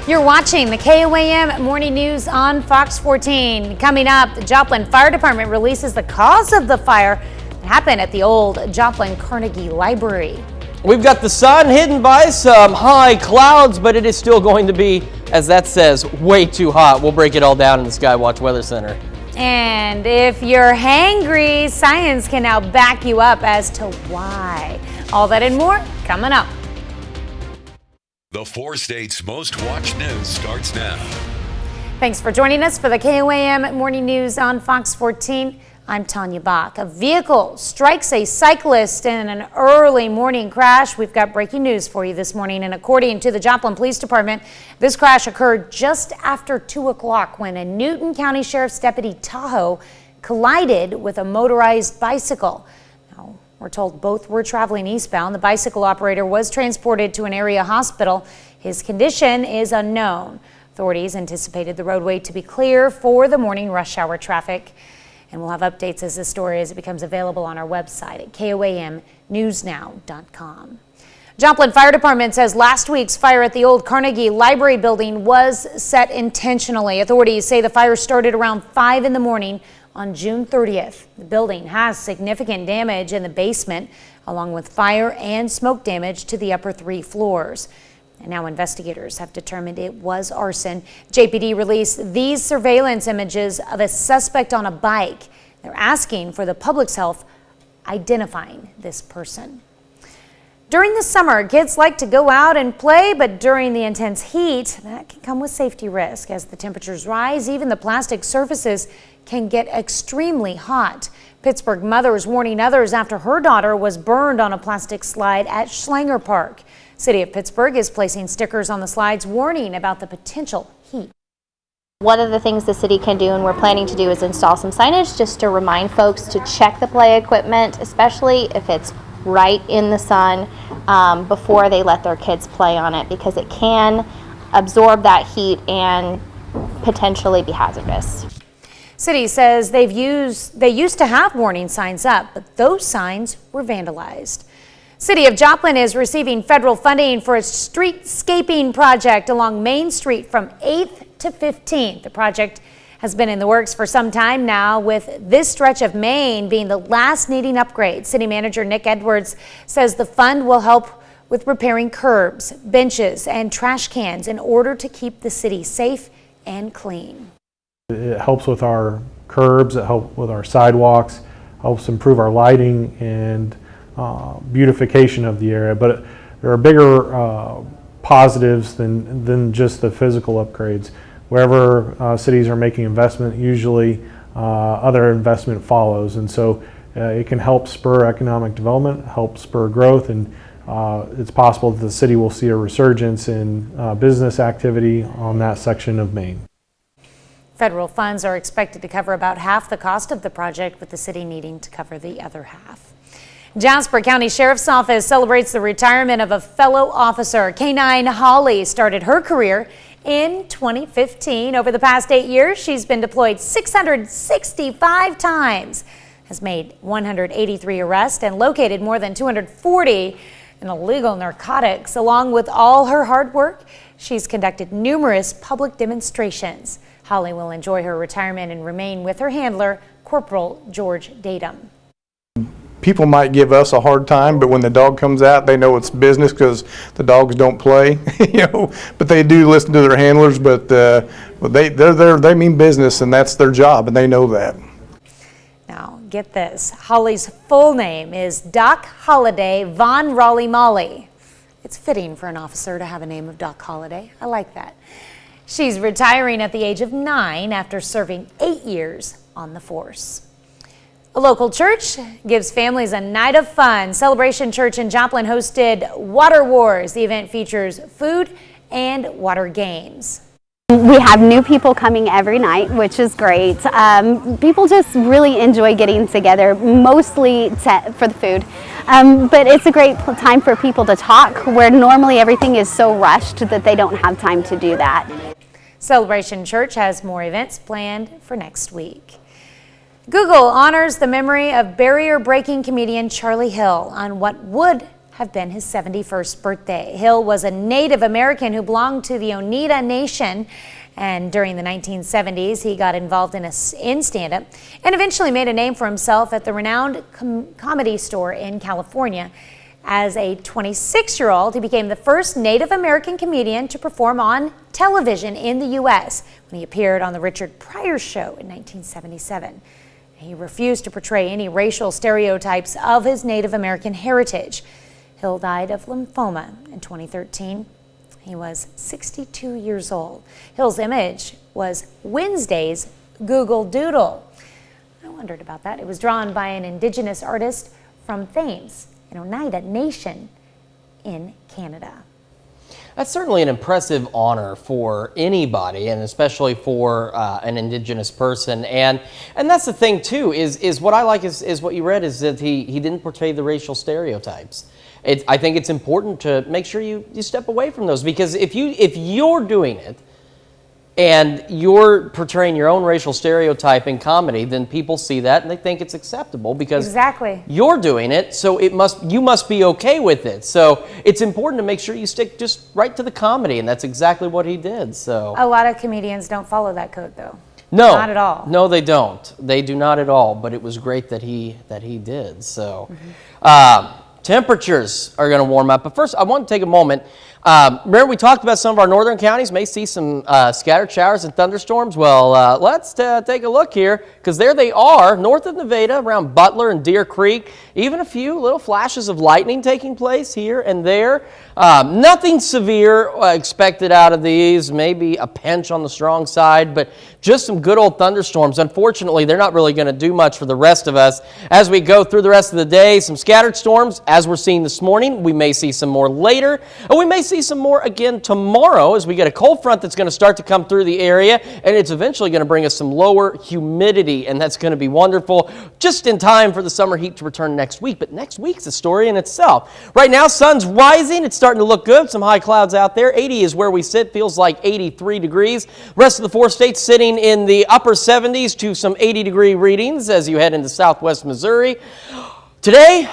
You're watching the KOAM Morning News on Fox 14. Coming up, the Joplin Fire Department releases the cause of the fire that happened at the old Joplin Carnegie Library. We've got the sun hidden by some high clouds, but it is still going to be, as that says, way too hot. We'll break it all down in the Skywatch Weather Center. And if you're hangry, science can now back you up as to why. All that and more coming up. The four states' most watched news starts now. Thanks for joining us for the KOAM Morning News on Fox 14. I'm Tanya Bach. A vehicle strikes a cyclist in an early morning crash. We've got breaking news for you this morning, and according to the Joplin Police Department, this crash occurred just after 2 o'clock when a Newton County Sheriff's Deputy Tahoe collided with a motorized bicycle. Now, we're told both were traveling eastbound. The bicycle operator was transported to an area hospital. His condition is unknown. Authorities anticipated the roadway to be clear for the morning rush hour traffic. And we'll have updates as this story as it becomes available on our website at KOAMnewsnow.com. Joplin Fire Department says last week's fire at the old Carnegie Library building was set intentionally. Authorities say the fire started around 5 in the morning on June 30th. The building has significant damage in the basement, along with fire and smoke damage to the upper 3 floors. And now investigators have determined it was arson. JPD released these surveillance images of a suspect on a bike. They're asking for the public's help identifying this person. During the summer, kids like to go out and play, but during the intense heat, that can come with safety risk. As the temperatures rise, even the plastic surfaces can get extremely hot. Pittsburgh mother is warning others after her daughter was burned on a plastic slide at Schlanger Park. City of Pittsburgh is placing stickers on the slides warning about the potential heat. One of the things the city can do, and we're planning to do, is install some signage just to remind folks to check the play equipment, especially if it's right in the sun, before they let their kids play on it, because it can absorb that heat and potentially be hazardous. City says they used to have warning signs up, but those signs were vandalized. City of Joplin is receiving federal funding for its streetscaping project along Main Street from 8th to 15th. The project has been in the works for some time now, with this stretch of Main being the last needing upgrade. City Manager Nick Edwards says the fund will help with repairing curbs, benches, and trash cans in order to keep the city safe and clean. It helps with our curbs, it helps with our sidewalks, helps improve our lighting and beautification of the area, but there are bigger positives than just the physical upgrades. Wherever cities are making investment, usually other investment follows, and so it can help spur economic development, help spur growth, and it's possible that the city will see a resurgence in business activity on that section of Main. Federal funds are expected to cover about half the cost of the project, with the city needing to cover the other half. Jasper County Sheriff's Office celebrates the retirement of a fellow officer. K9 Holly started her career in 2015. Over the past 8 years, she's been deployed 665 times, has made 183 arrests, and located more than 240 in illegal narcotics. Along with all her hard work, she's conducted numerous public demonstrations. Holly will enjoy her retirement and remain with her handler, Corporal George Datum. People might give us a hard time, but when the dog comes out, they know it's business because the dogs don't play, but they do listen to their handlers, but they mean business, and that's their job, and they know that. Now, get this. Holly's full name is Doc Holliday Von Raleigh Molly. It's fitting for an officer to have a name of Doc Holliday. I like that. She's retiring at the age of 9 after serving 8 years on the force. A local church gives families a night of fun. Celebration Church in Joplin hosted Water Wars. The event features food and water games. We have new people coming every night, which is great. People just really enjoy getting together, mostly for the food. But it's a great time for people to talk, where normally everything is so rushed that they don't have time to do that. Celebration Church has more events planned for next week. Google honors the memory of barrier-breaking comedian Charlie Hill on what would have been his 71st birthday. Hill was a Native American who belonged to the Oneida Nation, and during the 1970s he got involved in stand-up and eventually made a name for himself at the renowned Comedy Store in California. As a 26-year-old, he became the first Native American comedian to perform on television in the U.S. when he appeared on the Richard Pryor Show in 1977. He refused to portray any racial stereotypes of his Native American heritage. Hill died of lymphoma in 2013. He was 62 years old. Hill's image was Wednesday's Google Doodle. I wondered about that. It was drawn by an Indigenous artist from Thames, an Oneida Nation in Canada. That's certainly an impressive honor for anybody, and especially for an Indigenous person. And that's the thing too, is what I like is what you read, is that he didn't portray the racial stereotypes. I think it's important to make sure you step away from those, because if you're doing it and you're portraying your own racial stereotype in comedy, then people see that and they think it's acceptable because exactly you're doing it, so you must be okay with it. So it's important to make sure you stick just right to the comedy, and that's exactly what he did. So a lot of comedians don't follow that code, though. No, not at all. No, they don't. They do not at all. But it was great that he did. So. Temperatures are going to warm up, but first I want to take a moment. Remember, we talked about some of our northern counties may see some scattered showers and thunderstorms. Well, let's take a look here, because there they are, north of Nevada, around Butler and Deer Creek. Even a few little flashes of lightning taking place here and there. Nothing severe expected out of these, maybe a pinch on the strong side, but just some good old thunderstorms. Unfortunately, they're not really going to do much for the rest of us as we go through the rest of the day. Some scattered storms, as we're seeing this morning. We may see some more later, and we may see some more again tomorrow as we get a cold front that's going to start to come through the area, and it's eventually going to bring us some lower humidity, and that's going to be wonderful just in time for the summer heat to return next week. But next week's a story in itself. Right now, sun's rising. It's starting to look good. Some high clouds out there. 80 is where we sit. Feels like 83 degrees. Rest of the 4 states sitting in the upper 70s to some 80-degree readings as you head into southwest Missouri. Today,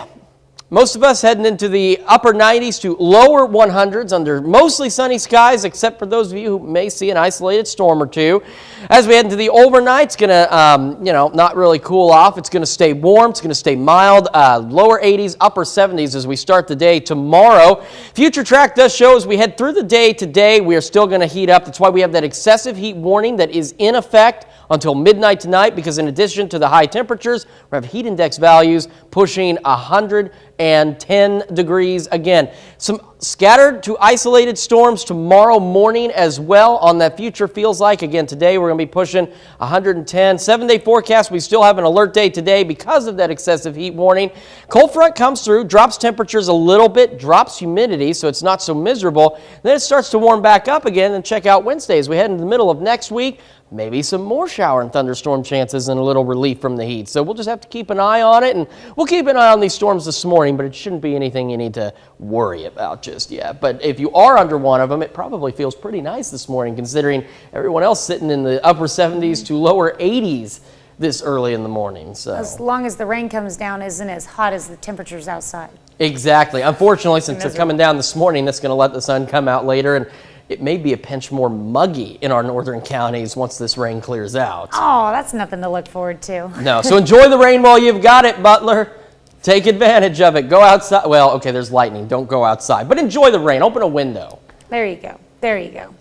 most of us heading into the upper 90s to lower 100s under mostly sunny skies, except for those of you who may see an isolated storm or two. As we head into the overnight, it's going to, not really cool off. It's going to stay warm. It's going to stay mild. Lower 80s, upper 70s as we start the day tomorrow. Future track does show as we head through the day today, we are still going to heat up. That's why we have that excessive heat warning that is in effect until midnight tonight, because in addition to the high temperatures, we have heat index values pushing 110 degrees again. Some scattered to isolated storms tomorrow morning as well on that future feels like. Again, today we're going to be pushing 110. 7-day forecast, we still have an alert day today because of that excessive heat warning. Cold front comes through, drops temperatures a little bit, drops humidity, so it's not so miserable. Then it starts to warm back up again, and check out Wednesday as we head into the middle of next week. Maybe some more shower and thunderstorm chances and a little relief from the heat. So we'll just have to keep an eye on it, and we'll keep an eye on these storms this morning, but it shouldn't be anything you need to worry about just yet. But if you are under one of them, it probably feels pretty nice this morning, considering everyone else sitting in the upper 70s to lower 80s this early in the morning. So as long as the rain comes down, isn't as hot as the temperatures outside. Exactly. Unfortunately, since they're coming down this morning, that's going to let the sun come out later, and it may be a pinch more muggy in our northern counties once this rain clears out. Oh, that's nothing to look forward to. No, so enjoy the rain while you've got it, Butler. Take advantage of it. Go outside. Well, okay, there's lightning. Don't go outside. But enjoy the rain. Open a window. There you go. There you go.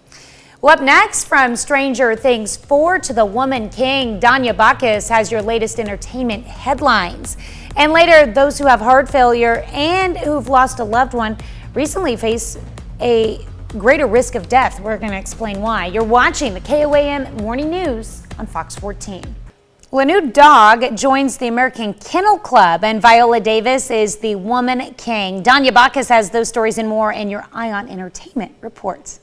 Well, up next, from Stranger Things 4 to the Woman King, Danya Bacchus has your latest entertainment headlines. And later, those who have heart failure and who've lost a loved one recently face a greater risk of death. We're going to explain why. You're watching the KOAM Morning News on Fox 14. Well, a new dog joins the American Kennel Club, and Viola Davis is the Woman King. Danya Bacchus has those stories and more in your Eye on Entertainment reports.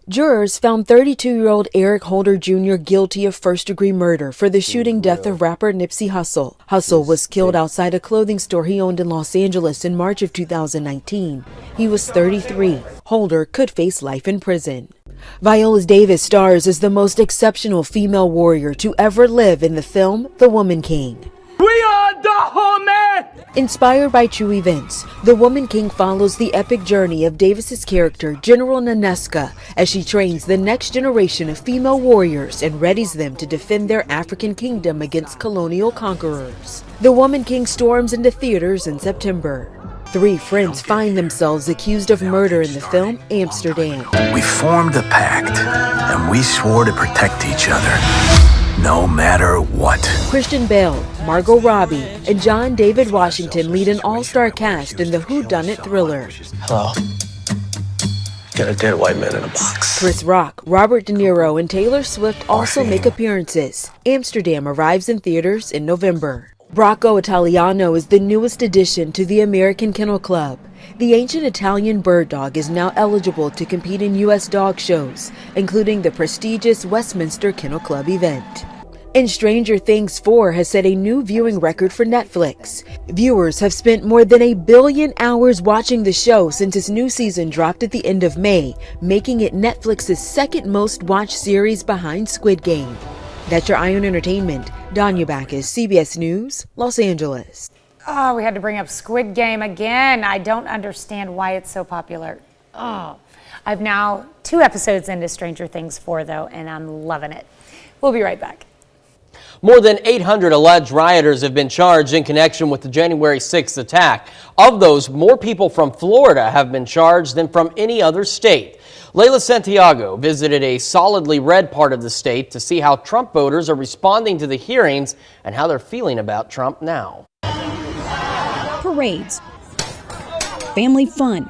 Jurors found 32-year-old Eric Holder Jr. guilty of first-degree murder for the shooting death of rapper Nipsey Hussle. Hussle was killed outside a clothing store he owned in Los Angeles in March of 2019. He was 33. Holder could face life in prison. Viola Davis stars as the most exceptional female warrior to ever live in the film The Woman King. We are the homie! Inspired by true events, The Woman King follows the epic journey of Davis's character, General Nanesca, as she trains the next generation of female warriors and readies them to defend their African kingdom against colonial conquerors. The Woman King storms into theaters in September. 3 friends find themselves accused of murder in the film Amsterdam. We formed a pact, and we swore to protect each other, no matter what. Christian Bale, Margot Robbie, and John David Washington lead an all-star cast in the whodunit thriller. Hello. Got a dead white man in a box. Chris Rock, Robert De Niro, and Taylor Swift also make appearances. Amsterdam arrives in theaters in November. Bracco Italiano is the newest addition to the American Kennel Club. The ancient Italian bird dog is now eligible to compete in U.S. dog shows, including the prestigious Westminster Kennel Club event. And Stranger Things 4 has set a new viewing record for Netflix. Viewers have spent more than 1 billion hours watching the show since its new season dropped at the end of May, making it Netflix's second most watched series behind Squid Game. That's your Eye on Entertainment. Danya Backus, CBS News, Los Angeles. Oh, we had to bring up Squid Game again. I don't understand why it's so popular. Oh, I've now 2 episodes into Stranger Things 4, though, and I'm loving it. We'll be right back. More than 800 alleged rioters have been charged in connection with the January 6th attack. Of those, more people from Florida have been charged than from any other state. Layla Santiago visited a solidly red part of the state to see how Trump voters are responding to the hearings and how they're feeling about Trump now. Parades, family fun,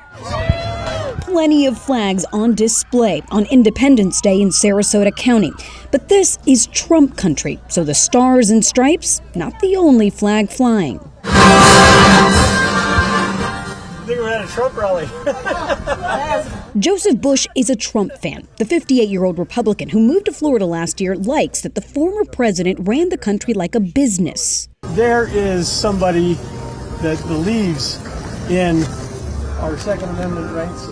plenty of flags on display on Independence Day in Sarasota County. But this is Trump country, so the stars and stripes, not the only flag flying. I think we're at a Trump rally. Joseph Bush is a Trump fan. The 58-year-old Republican who moved to Florida last year likes that the former president ran the country like a business. There is somebody that believes in our Second Amendment rights,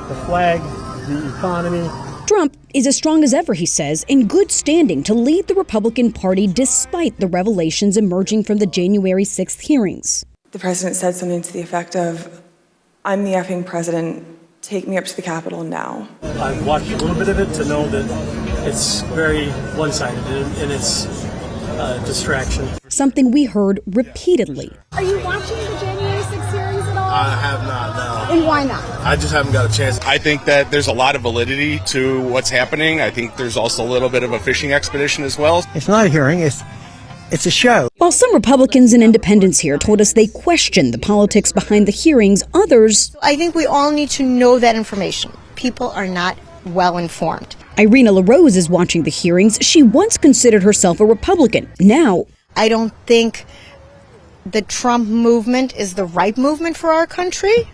the flag, the economy. Trump is as strong as ever, he says, in good standing to lead the Republican Party despite the revelations emerging from the January 6th hearings. The president said something to the effect of, "I'm the effing president, take me up to the Capitol now." I've watched a little bit of it to know that it's very one-sided and it's a distraction. Something we heard repeatedly. Are you watching the January 6th hearings at all? I have not, no. And why not? I just haven't got a chance. I think that there's a lot of validity to what's happening. I think there's also a little bit of a fishing expedition as well. It's not a hearing, it's a show. While some Republicans and independents here told us they question the politics behind the hearings, others... I think we all need to know that information. People are not well informed. Irina LaRose is watching the hearings. She once considered herself a Republican. Now... I don't think the Trump movement is the right movement for our country.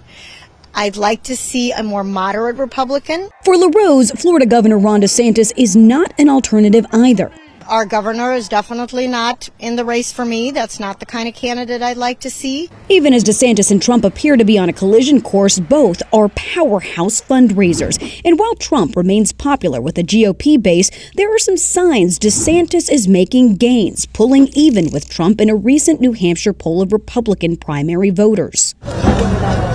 I'd like to see a more moderate Republican. For LaRose, Florida Governor Ron DeSantis is not an alternative either. Our governor is definitely not in the race for me. That's not the kind of candidate I'd like to see. Even as DeSantis and Trump appear to be on a collision course, both are powerhouse fundraisers. And while Trump remains popular with a GOP base, there are some signs DeSantis is making gains, pulling even with Trump in a recent New Hampshire poll of Republican primary voters.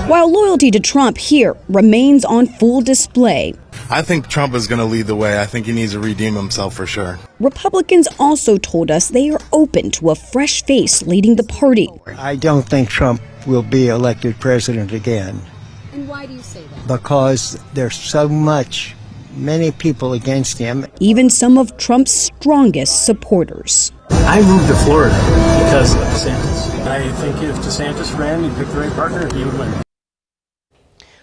While loyalty to Trump here remains on full display, I think Trump is going to lead the way. I think he needs to redeem himself for sure. Republicans also told us they are open to a fresh face leading the party. I don't think Trump will be elected president again. And why do you say that? Because there's so many people against him. Even some of Trump's strongest supporters. I moved to Florida because of DeSantis. I think if DeSantis ran and picked the right partner, he would win.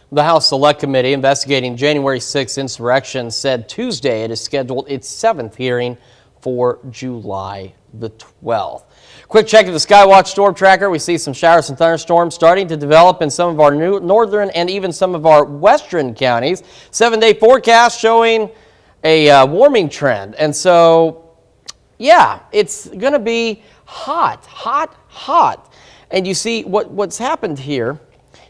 The House Select Committee investigating January 6th insurrection said Tuesday it has scheduled its 7th hearing for July the 12th. Quick check of the Skywatch storm tracker. We see some showers and thunderstorms starting to develop in some of our northern and even some of our western counties. 7-day forecast showing a warming trend. And so, yeah, it's going to be hot. And you see what's happened here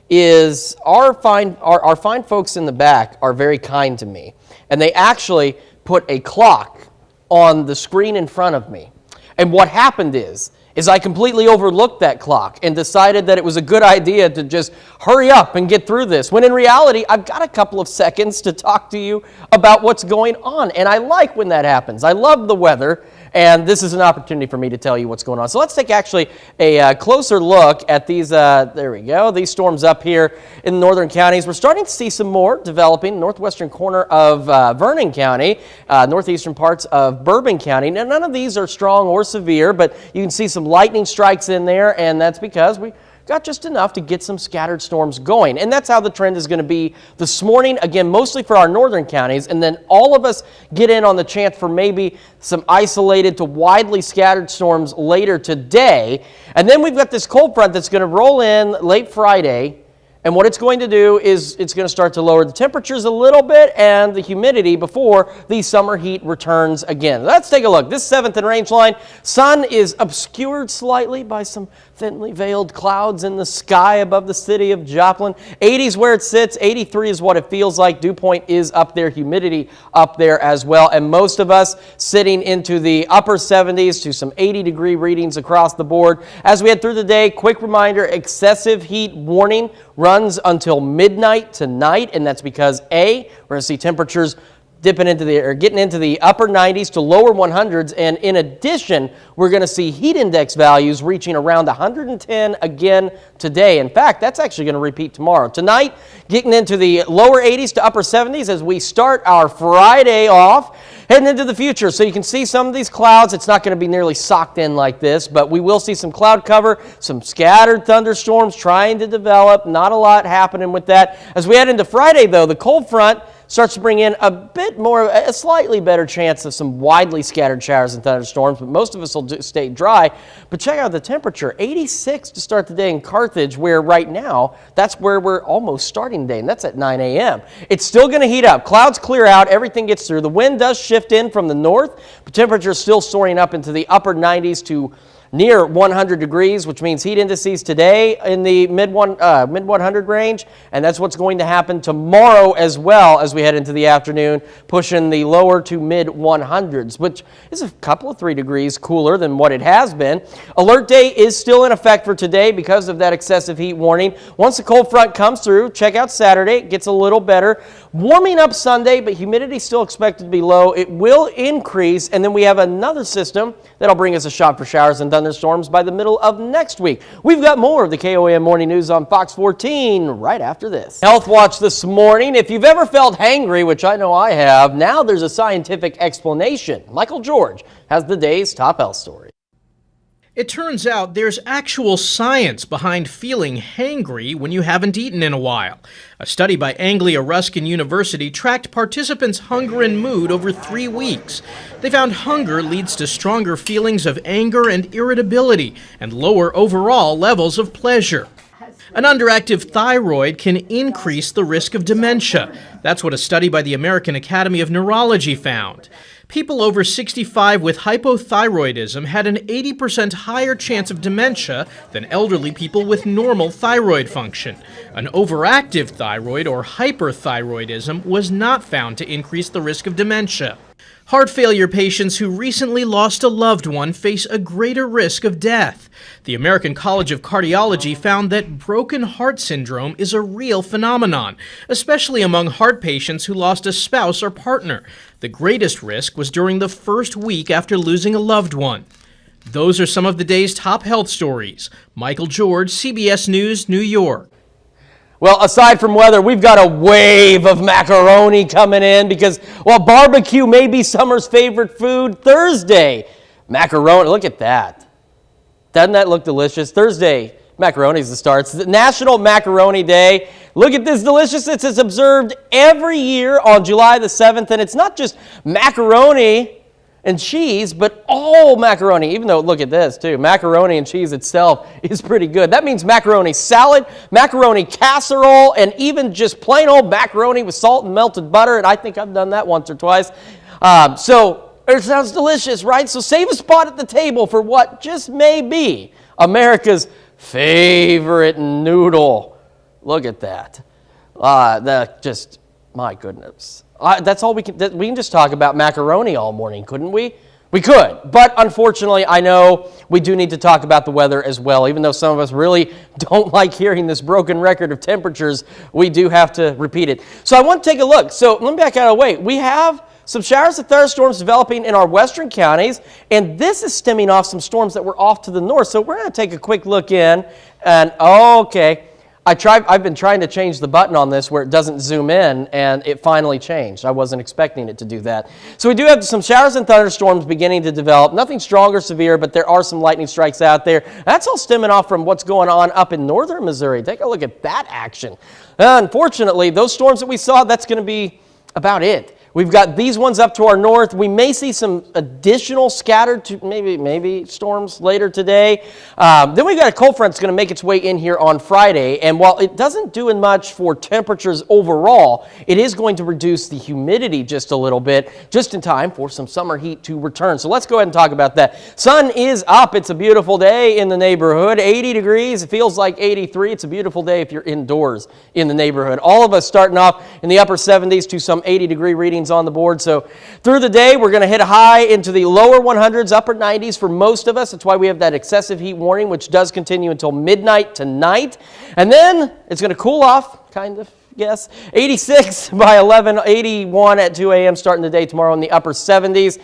is our fine folks in the back are very kind to me. And they actually put a clock on the screen in front of me. And what happened is is I completely overlooked that clock and decided that it was a good idea to just hurry up and get through this, when in reality, I've got a couple of seconds to talk to you about what's going on, and I like when that happens. I love the weather, and this is an opportunity for me to tell you what's going on. So let's take actually a closer look at these, there we go, these storms up here in the northern counties. We're starting to see some more developing northwestern corner of Vernon County, northeastern parts of Bourbon County. Now, none of these are strong or severe, but you can see some lightning strikes in there, and that's because we got just enough to get some scattered storms going. And that's how the trend is going to be this morning, again, mostly for our northern counties, and then all of us get in on the chance for maybe some isolated to widely scattered storms later today. And then we've got this cold front that's going to roll in late Friday. And what it's going to do is it's going to start to lower the temperatures a little bit and the humidity before the summer heat returns again. Let's take a look. This 7th and range line, sun is obscured slightly by some thinly veiled clouds in the sky above the city of Joplin. 80 is where it sits. 83 is what it feels like. Dew point is up there. Humidity up there as well. And most of us sitting into the upper 70s to some 80-degree readings across the board. As we head through the day, quick reminder, excessive heat warning runs until midnight tonight, and that's because we're going to see temperatures getting into the upper 90s to lower 100s, and in addition, we're going to see heat index values reaching around 110 again today. In fact, that's actually going to repeat tomorrow. Tonight, getting into the lower 80s to upper 70s as we start our Friday off, heading into the future. So you can see some of these clouds. It's not going to be nearly socked in like this, but we will see some cloud cover, some scattered thunderstorms trying to develop. Not a lot happening with that. As we head into Friday, though, the cold front starts to bring in a bit more, a slightly better chance of some widely scattered showers and thunderstorms, but most of us will stay dry. But check out the temperature, 86 to start the day in Carthage, where right now, that's where we're almost starting the day, and that's at 9 a.m. It's still going to heat up. Clouds clear out, everything gets through. The wind does shift in from the north, but temperature is still soaring up into the upper 90s to near 100 degrees, which means heat indices today in the mid 100 range, and that's what's going to happen tomorrow as well as we head into the afternoon, pushing the lower to mid 100s, which is a couple of 3 degrees cooler than what it has been. Alert day is still in effect for today because of that excessive heat warning. Once the cold front comes through, check out Saturday. It gets a little better. Warming up Sunday, but humidity still expected to be low. It will increase, and then we have another system that'll bring us a shot for showers and thunderstorms by the middle of next week. We've got more of the KOAM Morning News on Fox 14 right after this. Health Watch this morning. If you've ever felt hangry, which I know I have, now there's a scientific explanation. Michael George has the day's top health story. It turns out there's actual science behind feeling hangry when you haven't eaten in a while. A study by Anglia Ruskin University tracked participants' hunger and mood over 3 weeks. They found hunger leads to stronger feelings of anger and irritability and lower overall levels of pleasure. An underactive thyroid can increase the risk of dementia. That's what a study by the American Academy of Neurology found. People over 65 with hypothyroidism had an 80% higher chance of dementia than elderly people with normal thyroid function. An overactive thyroid or hyperthyroidism was not found to increase the risk of dementia. Heart failure patients who recently lost a loved one face a greater risk of death. The American College of Cardiology found that broken heart syndrome is a real phenomenon, especially among heart patients who lost a spouse or partner. The greatest risk was during the first week after losing a loved one. Those are some of the day's top health stories. Michael George, CBS News, New York. Well, aside from weather, we've got a wave of macaroni coming in because, well, barbecue may be summer's favorite food. Thursday, macaroni. Look at that. Doesn't that look delicious? Thursday, macaroni is the start. It's the National Macaroni Day. Look at this deliciousness. It's observed every year on July the 7th, and it's not just macaroni and cheese, but all macaroni, even though, look at this too, macaroni and cheese itself is pretty good. That means macaroni salad, macaroni casserole, and even just plain old macaroni with salt and melted butter, and I think I've done that once or twice. So it sounds delicious, right? So save a spot at the table for what just may be America's favorite noodle. Look at that. My goodness. That's all we can just talk about macaroni all morning, couldn't we? We could, but unfortunately, I know we do need to talk about the weather as well. Even though some of us really don't like hearing this broken record of temperatures, we do have to repeat it. So I want to take a look. So let me back out of the way. We have some showers and thunderstorms developing in our western counties, and this is stemming off some storms that were off to the north. So we're going to take a quick look in, and okay. I've been trying to change the button on this where it doesn't zoom in, and it finally changed. I wasn't expecting it to do that. So we do have some showers and thunderstorms beginning to develop. Nothing strong or severe, but there are some lightning strikes out there. That's all stemming off from what's going on up in northern Missouri. Take a look at that action. Unfortunately, those storms that we saw, that's going to be about it. We've got these ones up to our north. We may see some additional scattered to maybe storms later today. Then we've got a cold front that's going to make its way in here on Friday. And while it doesn't do much for temperatures overall, it is going to reduce the humidity just a little bit, just in time for some summer heat to return. So let's go ahead and talk about that. Sun is up. It's a beautiful day in the neighborhood. 80 degrees. It feels like 83. It's a beautiful day if you're indoors in the neighborhood. All of us starting off in the upper 70s to some 80-degree readings on the board. So through the day, we're going to hit a high into the lower 100s, upper 90s for most of us. That's why we have that excessive heat warning, which does continue until midnight tonight. And then it's going to cool off, kind of. Yes, 86 by 11, 81 at 2 a.m. starting the day tomorrow in the upper 70s.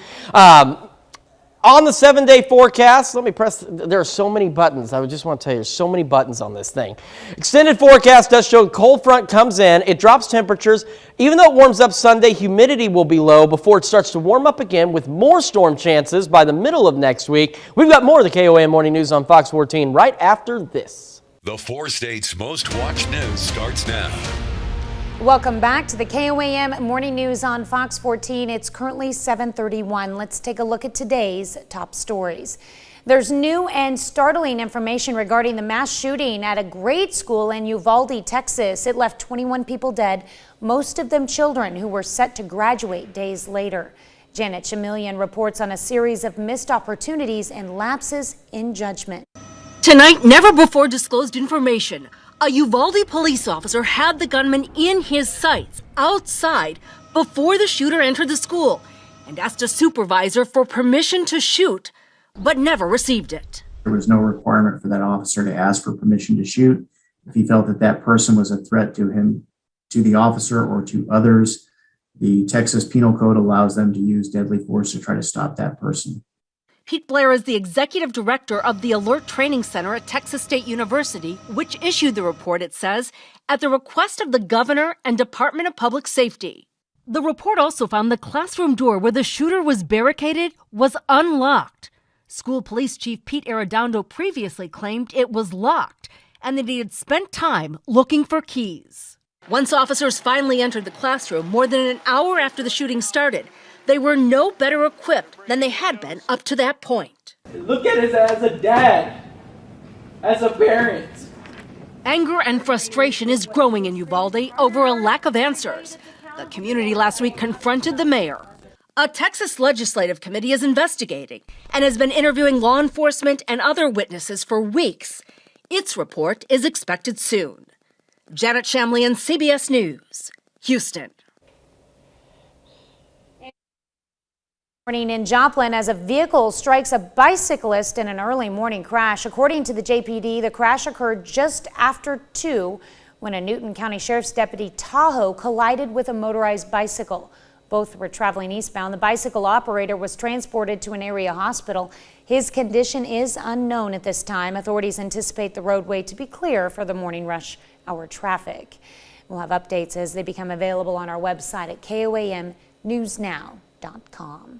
On the 7-day forecast, let me press, there are so many buttons. I just want to tell you, there's so many buttons on this thing. Extended forecast does show cold front comes in. It drops temperatures. Even though it warms up Sunday, humidity will be low before it starts to warm up again with more storm chances by the middle of next week. We've got more of the KOAM Morning News on Fox 14 right after this. The 4 states' most watched news starts now. Welcome back to the KOAM Morning News on Fox 14. It's currently 7:31. Let's take a look at today's top stories. There's new and startling information regarding the mass shooting at a grade school in Uvalde, Texas. It left 21 people dead, most of them children who were set to graduate days later. Janet Chameleon reports on a series of missed opportunities and lapses in judgment. Tonight, never before disclosed information. A Uvalde police officer had the gunman in his sights outside before the shooter entered the school and asked a supervisor for permission to shoot, but never received it. There was no requirement for that officer to ask for permission to shoot. If he felt that that person was a threat to him, to the officer, or to others, the Texas Penal Code allows them to use deadly force to try to stop that person. Pete Blair is the executive director of the Alert Training Center at Texas State University, which issued the report, it says, at the request of the governor and Department of Public Safety. The report also found the classroom door where the shooter was barricaded was unlocked. School Police Chief Pete Arredondo previously claimed it was locked and that he had spent time looking for keys. Once officers finally entered the classroom more than an hour after the shooting started, they were no better equipped than they had been up to that point. Look at it as a dad, as a parent. Anger and frustration is growing in Uvalde over a lack of answers. The community last week confronted the mayor. A Texas legislative committee is investigating and has been interviewing law enforcement and other witnesses for weeks. Its report is expected soon. Janet Chameleon, CBS News, Houston. Morning in Joplin as a vehicle strikes a bicyclist in an early morning crash. According to the JPD, the crash occurred just after 2 when a Newton County Sheriff's Deputy Tahoe collided with a motorized bicycle. Both were traveling eastbound. The bicycle operator was transported to an area hospital. His condition is unknown at this time. Authorities anticipate the roadway to be clear for the morning rush hour traffic. We'll have updates as they become available on our website at KOAMnewsnow.com.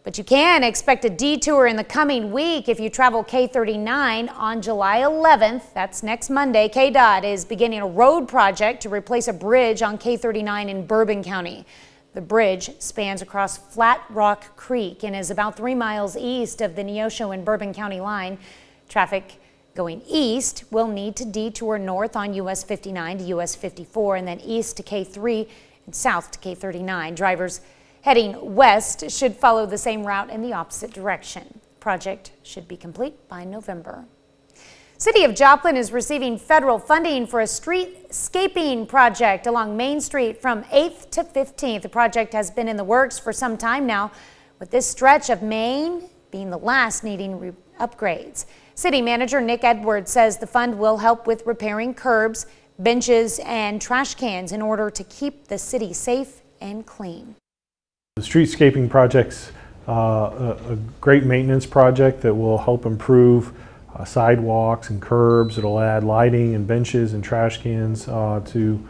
But you can expect a detour in the coming week if you travel K39 on July 11th. That's next Monday. KDOT is beginning a road project to replace a bridge on K39 in Bourbon County. The bridge spans across Flat Rock Creek and is about 3 miles east of the Neosho and Bourbon County line. Traffic going east will need to detour north on US 59 to US 54 and then east to K3 and south to K39. Drivers heading west should follow the same route in the opposite direction. Project should be complete by November. City of Joplin is receiving federal funding for a street scaping project along Main Street from 8th to 15th. The project has been in the works for some time now, with this stretch of Maine being the last needing upgrades. City Manager Nick Edwards says the fund will help with repairing curbs, benches, and trash cans in order to keep the city safe and clean. The streetscaping project's a great maintenance project that will help improve sidewalks and curbs. It'll add lighting and benches and trash cans to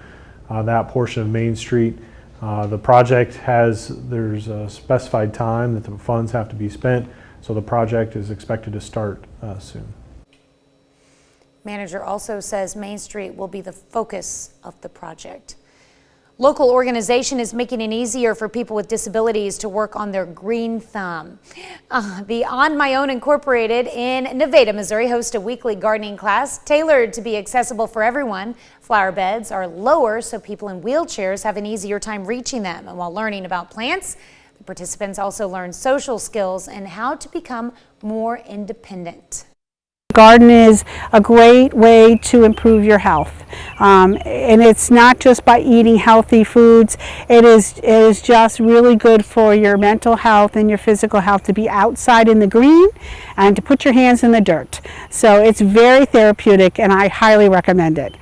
that portion of Main Street. The project there's a specified time that the funds have to be spent, so the project is expected to start soon. Manager also says Main Street will be the focus of the project. Local organization is making it easier for people with disabilities to work on their green thumb. The On My Own Incorporated in Nevada, Missouri hosts a weekly gardening class tailored to be accessible for everyone. Flower beds are lower so people in wheelchairs have an easier time reaching them. And while learning about plants, the participants also learn social skills and how to become more independent. Garden is a great way to improve your health, and it's not just by eating healthy foods. It is just really good for your mental health and your physical health to be outside in the green and to put your hands in the dirt. So it's very therapeutic, and I highly recommend it.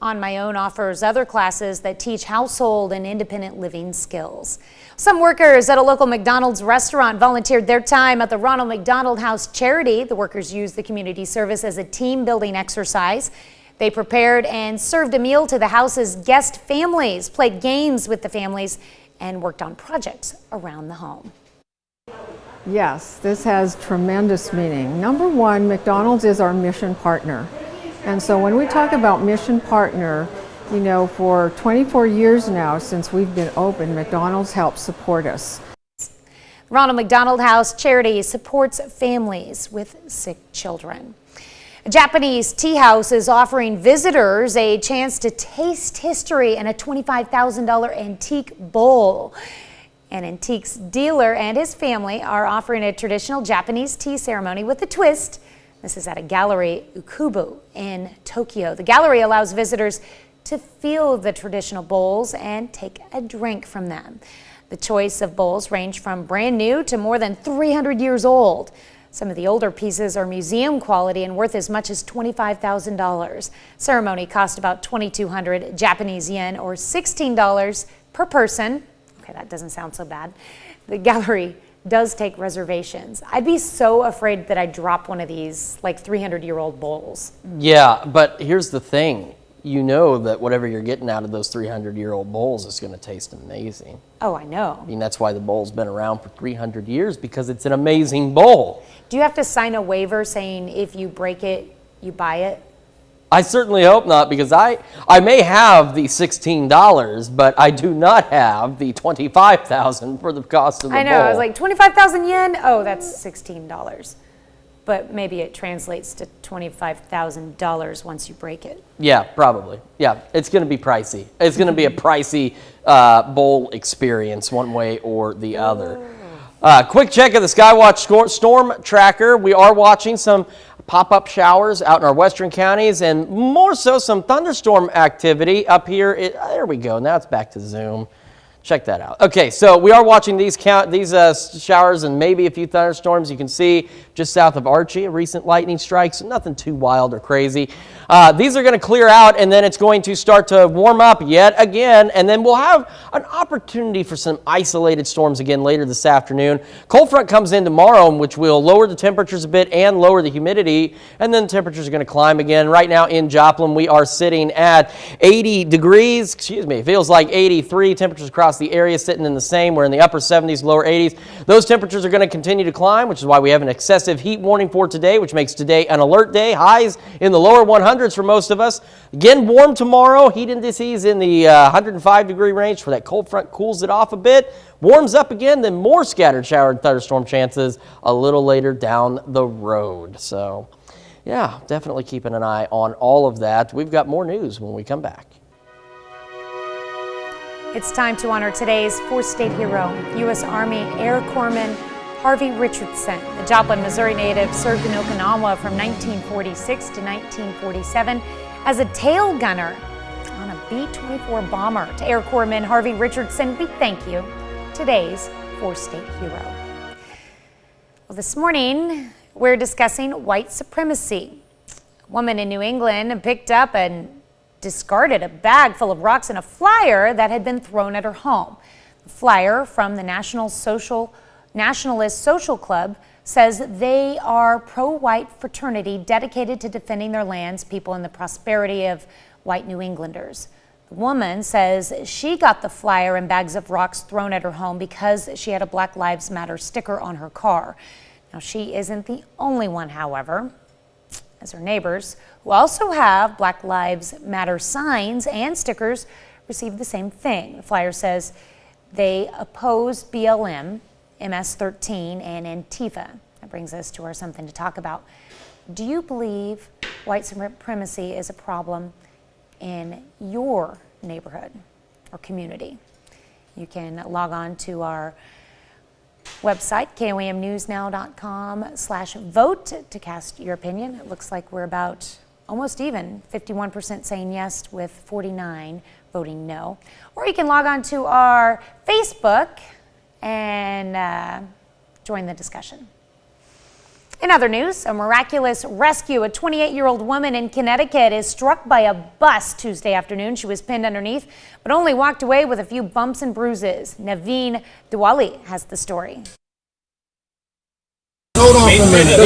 On My Own offers other classes that teach household and independent living skills. Some workers at a local McDonald's restaurant volunteered their time at the Ronald McDonald House charity. The workers used the community service as a team-building exercise. They prepared and served a meal to the house's guest families, played games with the families, and worked on projects around the home. Yes, this has tremendous meaning. Number one, McDonald's is our mission partner. And so when we talk about mission partner, you know, for 24 years now since we've been open, McDonald's helps support us. Ronald McDonald House charity supports families with sick children. A Japanese tea house is offering visitors a chance to taste history in a $25,000 antique bowl. An antiques dealer and his family are offering a traditional Japanese tea ceremony with a twist. This is at a gallery, Ukubo, in Tokyo. The gallery allows visitors to feel the traditional bowls and take a drink from them. The choice of bowls range from brand new to more than 300 years old. Some of the older pieces are museum quality and worth as much as $25,000. Ceremony cost about 2,200 Japanese yen or $16 per person. Okay, that doesn't sound so bad. The gallery does take reservations. I'd be so afraid that I'd drop one of these like 300-year-old bowls. Yeah, but here's the thing. You know that whatever you're getting out of those 300-year-old bowls is going to taste amazing. Oh, I know. I mean, that's why the bowl's been around for 300 years, because it's an amazing bowl. Do you have to sign a waiver saying if you break it, you buy it? I certainly hope not, because I may have the $16, but I do not have the $25,000 for the cost of the bowl. I know, I was like, 25,000 yen? Oh, that's $16. But maybe it translates to $25,000 once you break it. Yeah, probably. Yeah, it's going to be pricey. It's going to be a pricey bowl experience one way or the other. Quick check of the Skywatch storm tracker. We are watching some pop-up showers out in our western counties, and more so some thunderstorm activity up here. There we go. Now it's back to zoom. Check that out. Okay, so we are watching these showers and maybe a few thunderstorms. You can see just south of Archie, a recent lightning strike, so nothing too wild or crazy. These are going to clear out, and then it's going to start to warm up yet again, and then we'll have an opportunity for some isolated storms again later this afternoon. Cold front comes in tomorrow, which will lower the temperatures a bit and lower the humidity, and then temperatures are going to climb again. Right now in Joplin, we are sitting at 80 degrees. Excuse me, it feels like 83. Temperatures across the area sitting in the same. We're in the upper 70s, lower 80s. Those temperatures are going to continue to climb, which is why we have an excessive heat warning for today, which makes today an alert day. Highs in the lower 100s for most of us. Again, warm tomorrow. Heat indices in the 105 degree range for that cold front cools it off a bit. Warms up again, then more scattered shower and thunderstorm chances a little later down the road. So, yeah, definitely keeping an eye on all of that. We've got more news when we come back. It's time to honor today's fourth-state hero, U.S. Army Air Corpsman Harvey Richardson. The Joplin, Missouri native served in Okinawa from 1946 to 1947 as a tail gunner B-24 bomber. To Air Corpsman Harvey Richardson, we thank you. Today's 4-state hero. Well, this morning, we're discussing white supremacy. A woman in New England picked up and discarded a bag full of rocks and a flyer that had been thrown at her home. The flyer from the Nationalist Social Club says they are pro-white fraternity dedicated to defending their lands, people, and the prosperity of white New Englanders. The woman says she got the flyer and bags of rocks thrown at her home because she had a Black Lives Matter sticker on her car. Now, she isn't the only one, however, as her neighbors, who also have Black Lives Matter signs and stickers, received the same thing. The flyer says they oppose BLM, MS-13, and Antifa. That brings us to our Something to Talk About. Do you believe white supremacy is a problem in your neighborhood or community? You can log on to our website, KOAMnewsnow.com/vote, to cast your opinion. It looks like we're about almost even, 51% saying yes with 49 voting no. Or you can log on to our Facebook and join the discussion. In other news, a miraculous rescue. A 28-year-old woman in Connecticut is struck by a bus Tuesday afternoon. She was pinned underneath, but only walked away with a few bumps and bruises. Naveen Diwali has the story. Hold on for a minute.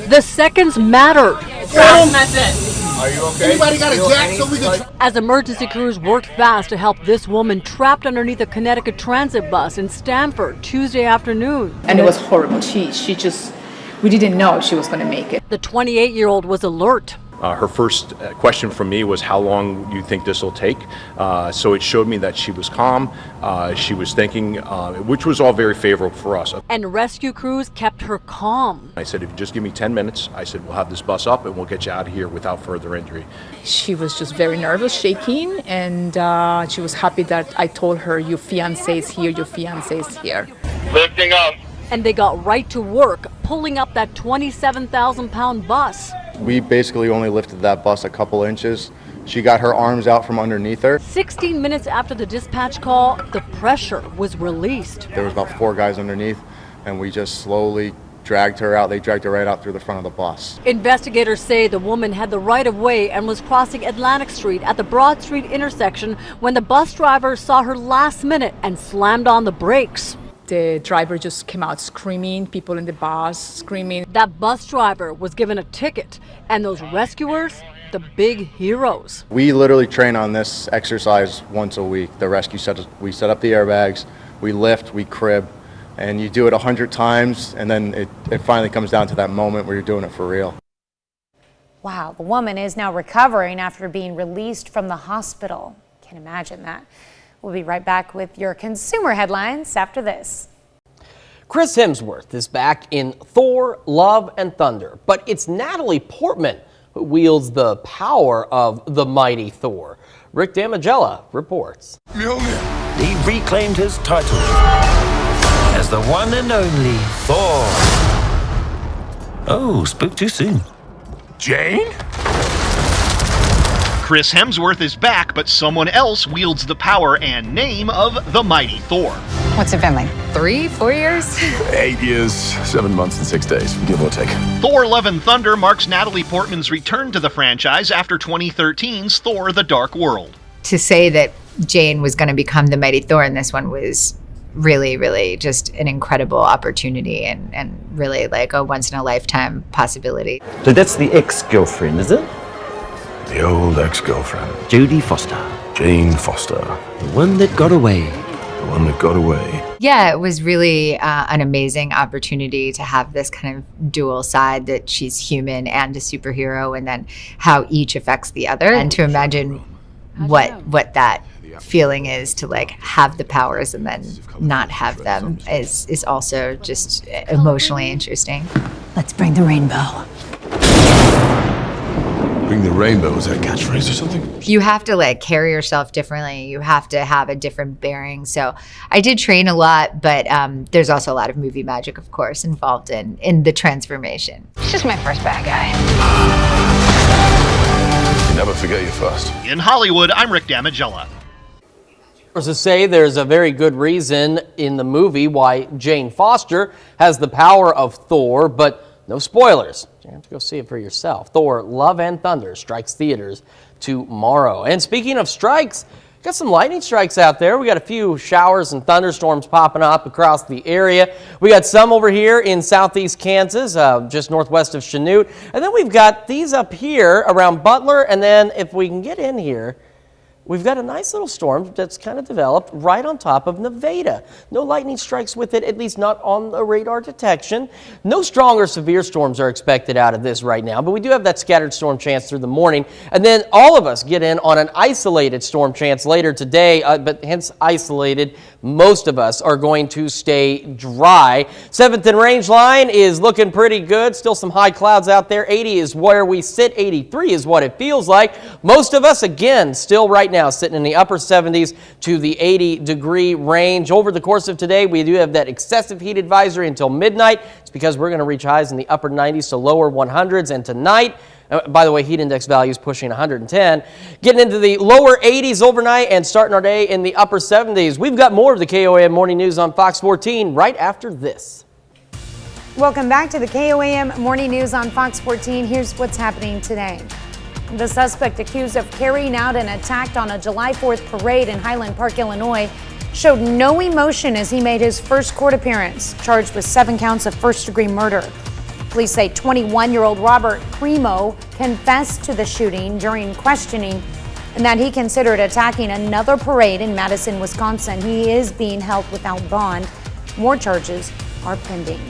The seconds mattered. That's it. Are you okay? Anybody got a jack so we can... As emergency crews worked fast to help this woman trapped underneath a Connecticut transit bus in Stamford Tuesday afternoon. And it was horrible. We didn't know she was going to make it. The 28-year-old was alert. Her first question from me was, how long do you think this will take? So it showed me that she was calm, she was thinking, which was all very favorable for us. And rescue crews kept her calm. I said, if you just give me 10 minutes, I said, we'll have this bus up and we'll get you out of here without further injury. She was just very nervous, shaking, and she was happy that I told her, your fiancé is here, your fiancé is here. Lifting up. And they got right to work, pulling up that 27,000-pound bus. We basically only lifted that bus a couple inches. She got her arms out from underneath her. 16 minutes after the dispatch call, the pressure was released. There was about 4 guys underneath, and we just slowly dragged her out. They dragged her right out through the front of the bus. Investigators say the woman had the right of way and was crossing Atlantic Street at the Broad Street intersection when the bus driver saw her last minute and slammed on the brakes. The driver just came out screaming, people in the bus screaming. That bus driver was given a ticket, and those rescuers, the big heroes. We literally train on this exercise once a week. The rescue we set up the airbags, we lift, we crib, and you do it 100 times, and then it finally comes down to that moment where you're doing it for real. Wow, the woman is now recovering after being released from the hospital. Can't imagine that. We'll be right back with your consumer headlines after this. Chris Hemsworth is back in Thor, Love, and Thunder, but it's Natalie Portman who wields the power of the mighty Thor. Rick Damigella reports. He reclaimed his title as the one and only Thor. Oh, spoke too soon. Jane? Chris Hemsworth is back, but someone else wields the power and name of the mighty Thor. What's it been, like 3-4 years? 8 years, 7 months and 6 days, give or take. Thor, Love, and Thunder marks Natalie Portman's return to the franchise after 2013's Thor: The Dark World. To say that Jane was going to become the mighty Thor in this one was really, really just an incredible opportunity and really like a once-in-a-lifetime possibility. So that's the ex-girlfriend, is it? The old ex-girlfriend. Jodie Foster. Jane Foster. The one that got away. The one that got away. Yeah, it was really an amazing opportunity to have this kind of dual side, that she's human and a superhero, and then how each affects the other. And to imagine what that feeling is to like have the powers and then not have them is also just emotionally interesting. Let's bring the rainbow. Bring the rainbow, is that a catchphrase or something? You have to like carry yourself differently. You have to have a different bearing. So I did train a lot, but there's also a lot of movie magic, of course, involved in the transformation. It's just my first bad guy. You never forget your first. In Hollywood, I'm Rick Damigella. To say there's a very good reason in the movie why Jane Foster has the power of Thor, but no spoilers. You have to go see it for yourself. Thor: Love and Thunder strikes theaters tomorrow. And speaking of strikes, got some lightning strikes out there. We got a few showers and thunderstorms popping up across the area. We got some over here in southeast Kansas, just northwest of Chanute. And then we've got these up here around Butler. And then if we can get in here, we've got a nice little storm that's kind of developed right on top of Nevada. No lightning strikes with it, at least not on the radar detection. No strong or severe storms are expected out of this right now, but we do have that scattered storm chance through the morning. And then all of us get in on an isolated storm chance later today, but hence isolated. Most of us are going to stay dry. 7th and range line is looking pretty good. Still some high clouds out there. 80 is where we sit. 83 is what it feels like. Most of us, again, still right now sitting in the upper 70s to the 80-degree range. Over the course of today, we do have that excessive heat advisory until midnight. It's because we're going to reach highs in the upper 90s to lower 100s. And tonight, by the way, heat index values pushing 110. Getting into the lower 80s overnight and starting our day in the upper 70s. We've got more of the KOAM Morning News on Fox 14 right after this. Welcome back to the KOAM Morning News on Fox 14. Here's what's happening today. The suspect accused of carrying out an attack on a July 4th parade in Highland Park, Illinois, showed no emotion as he made his first court appearance, charged with 7 counts of first-degree murder. Police say 21-year-old Robert Primo confessed to the shooting during questioning and that he considered attacking another parade in Madison, Wisconsin. He is being held without bond. More charges are pending.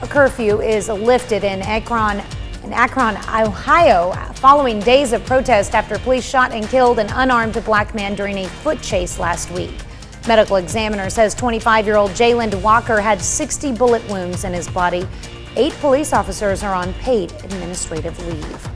A curfew is lifted in Akron, Ohio, following days of protest after police shot and killed an unarmed black man during a foot chase last week. Medical examiner says 25-year-old Jayland Walker had 60 bullet wounds in his body. 8 police officers are on paid administrative leave.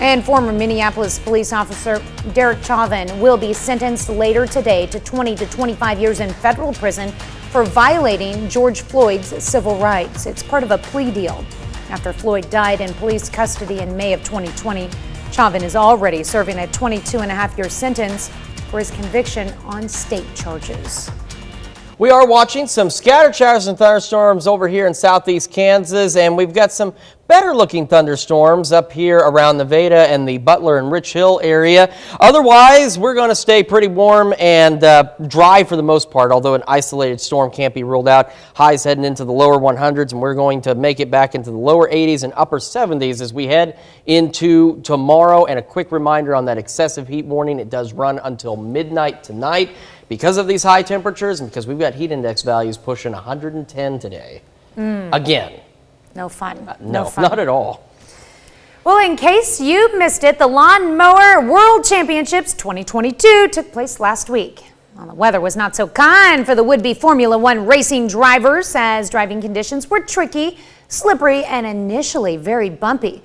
And former Minneapolis police officer Derek Chauvin will be sentenced later today to 20 to 25 years in federal prison for violating George Floyd's civil rights. It's part of a plea deal. After Floyd died in police custody in May of 2020, Chauvin is already serving a 22.5-year sentence for his conviction on state charges. We are watching some scattered showers and thunderstorms over here in southeast Kansas, and we've got some better looking thunderstorms up here around Nevada and the Butler and Rich Hill area. Otherwise, we're going to stay pretty warm and dry for the most part, although an isolated storm can't be ruled out. Highs heading into the lower 100s, and we're going to make it back into the lower 80s and upper 70s as we head into tomorrow. And a quick reminder on that excessive heat warning, it does run until midnight tonight. Because of these high temperatures and because we've got heat index values pushing 110 today. Again. No fun. No, fun. not at all. Well, in case you missed it, the Lawnmower World Championships 2022 took place last week. Well, the weather was not so kind for the would-be Formula One racing drivers as driving conditions were tricky, slippery, and initially very bumpy.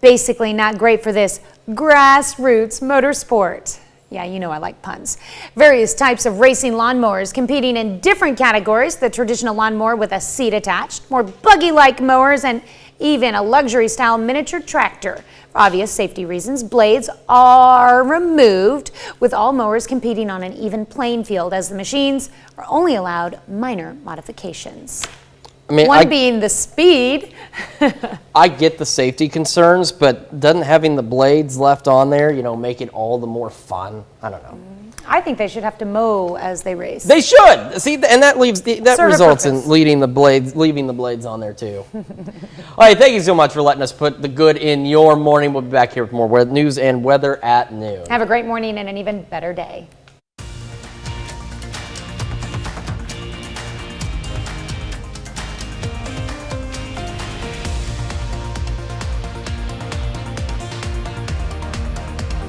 Basically not great for this grassroots motorsport. Yeah, you know I like puns. Various types of racing lawnmowers competing in different categories. The traditional lawnmower with a seat attached, more buggy-like mowers, and even a luxury-style miniature tractor. For obvious safety reasons, blades are removed, with all mowers competing on an even playing field as the machines are only allowed minor modifications. I mean, One being the speed. I get the safety concerns, but doesn't having the blades left on there, you know, make it all the more fun? I don't know. I think they should have to mow as they race. They should. See, and that results in leaving the blades on there too. All right, thank you so much for letting us put the good in your morning. We'll be back here with more news and weather at noon. Have a great morning and an even better day.